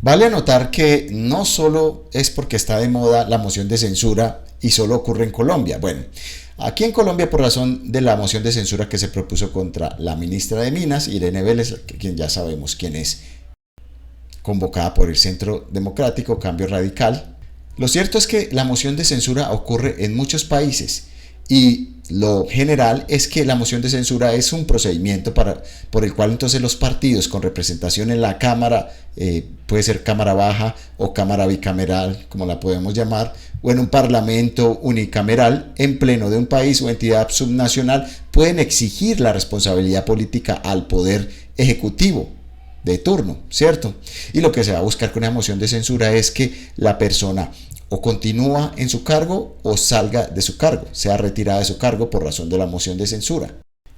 Vale anotar que no solo es porque está de moda la moción de censura y solo ocurre en Colombia. Bueno, aquí en Colombia, por razón de la moción de censura que se propuso contra la ministra de Minas, Irene Vélez, quien ya sabemos quién es, convocada por el Centro Democrático Cambio Radical. Lo cierto es que la moción de censura ocurre en muchos países y lo general es que la moción de censura es un procedimiento por el cual entonces los partidos con representación en la Cámara, puede ser Cámara Baja o Cámara Bicameral, como la podemos llamar, o en un parlamento unicameral, en pleno de un país o entidad subnacional, pueden exigir la responsabilidad política al poder ejecutivo de turno, ¿cierto? Y lo que se va a buscar con la moción de censura es que la persona o continúa en su cargo o salga de su cargo, sea retirada de su cargo por razón de la moción de censura.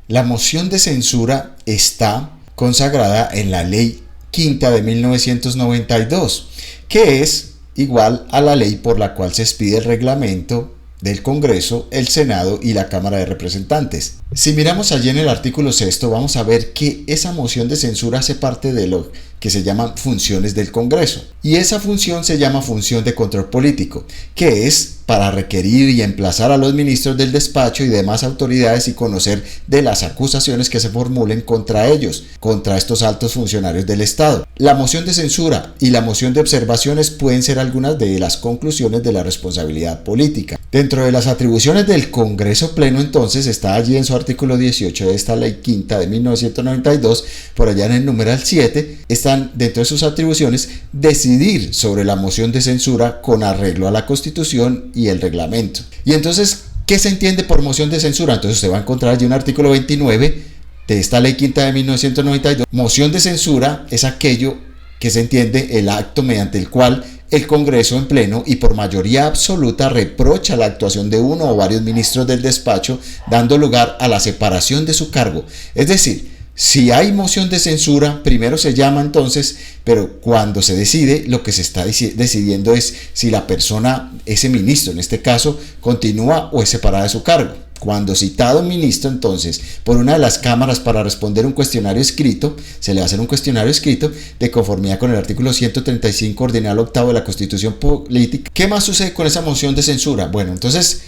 La moción de censura está consagrada en la Ley Quinta de 1992, que es igual a la ley por la cual se expide el reglamento del Congreso, el Senado y la Cámara de Representantes. Si miramos allí en el artículo 6, vamos a ver que esa moción de censura hace parte de lo que se llaman funciones del Congreso. Y esa función se llama función de control político, que es para requerir y emplazar a los ministros del despacho y demás autoridades y conocer de las acusaciones que se formulen contra ellos, contra estos altos funcionarios del Estado. La moción de censura y la moción de observaciones pueden ser algunas de las conclusiones de la responsabilidad política. Dentro de las atribuciones del Congreso Pleno, entonces, está allí en su artículo 18 de esta Ley Quinta de 1992, por allá en el numeral 7, están dentro de sus atribuciones decidir sobre la moción de censura con arreglo a la Constitución y el reglamento. Y entonces, ¿qué se entiende por moción de censura? Entonces usted va a encontrar allí un artículo 29 de esta Ley Quinta de 1992. Moción de censura es aquello que se entiende el acto mediante el cual el Congreso en pleno y por mayoría absoluta reprocha la actuación de uno o varios ministros del despacho, dando lugar a la separación de su cargo. Es decir, si hay moción de censura, primero se llama entonces, pero cuando se decide, lo que se está decidiendo es si la persona, ese ministro en este caso, continúa o es separada de su cargo. Cuando citado ministro, entonces, por una de las cámaras para responder un cuestionario escrito, se le va a hacer un cuestionario escrito de conformidad con el artículo 135 ordinal octavo de la Constitución Política. ¿Qué más sucede con esa moción de censura? Bueno, entonces,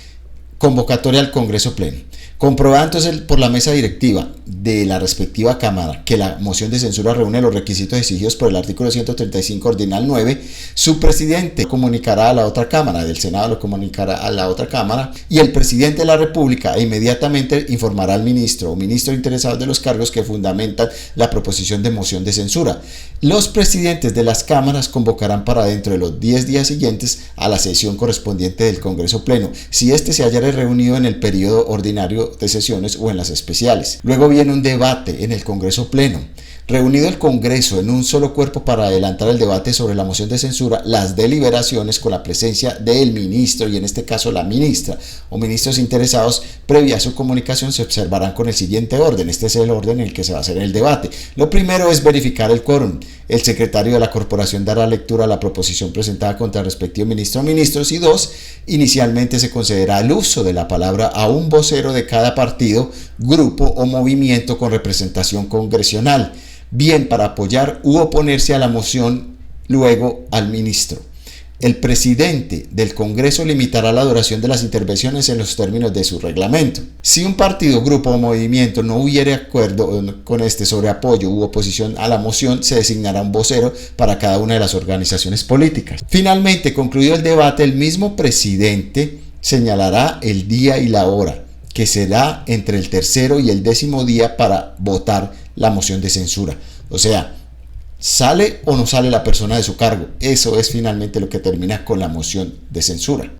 convocatoria al Congreso Pleno. Comprobada entonces por la mesa directiva de la respectiva Cámara que la moción de censura reúne los requisitos exigidos por el artículo 135 ordinal 9, su presidente comunicará a la otra Cámara, del Senado lo comunicará a la otra Cámara, y el presidente de la República inmediatamente informará al ministro o ministro interesado de los cargos que fundamentan la proposición de moción de censura. Los presidentes de las cámaras convocarán para dentro de los 10 días siguientes a la sesión correspondiente del Congreso Pleno, si éste se hallara reunido en el periodo ordinario de sesiones o en las especiales. Luego viene un debate en el Congreso Pleno. Reunido el Congreso en un solo cuerpo para adelantar el debate sobre la moción de censura, las deliberaciones con la presencia del ministro y en este caso la ministra o ministros interesados previa a su comunicación se observarán con el siguiente orden. Este es el orden en el que se va a hacer el debate. Lo primero es verificar el quórum. El secretario de la corporación dará lectura a la proposición presentada contra el respectivo ministro o ministros. Y dos, inicialmente se concederá el uso de la palabra a un vocero de cada partido, grupo o movimiento con representación congresional, bien para apoyar u oponerse a la moción, luego al ministro. El presidente del Congreso limitará la duración de las intervenciones en los términos de su reglamento. Si un partido, grupo o movimiento no hubiere acuerdo con este sobre apoyo u oposición a la moción, se designará un vocero para cada una de las organizaciones políticas. Finalmente, concluido el debate, el mismo presidente señalará el día y la hora, que será entre el tercero y el 10º día para votar la moción de censura. O sea, ¿sale o no sale la persona de su cargo? Eso es finalmente lo que termina con la moción de censura.